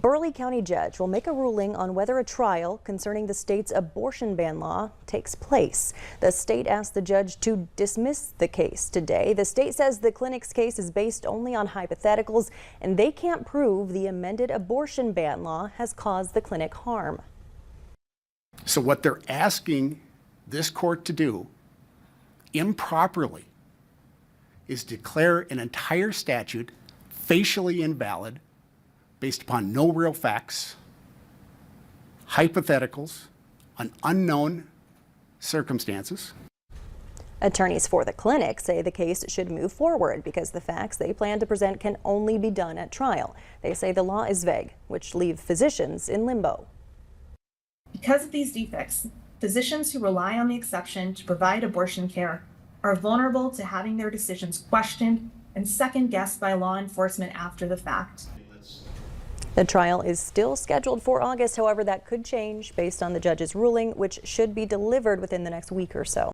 Burleigh County judge will make a ruling on whether a trial concerning the state's abortion ban law takes place. The state asked the judge to dismiss the case today. The state says the clinic's case is based only on hypotheticals, and they can't prove the amended abortion ban law has caused the clinic harm. So what they're asking this court to do improperly is declare an entire statute facially invalid based upon no real facts, hypotheticals, on unknown circumstances. Attorneys for the clinic say the case should move forward because the facts they plan to present can only be done at trial. They say the law is vague, which leaves physicians in limbo. Because of these defects, physicians who rely on the exception to provide abortion care are vulnerable to having their decisions questioned and second-guessed by law enforcement after the fact. The trial is still scheduled for August. However, that could change based on the judge's ruling, which should be delivered within the next week or so.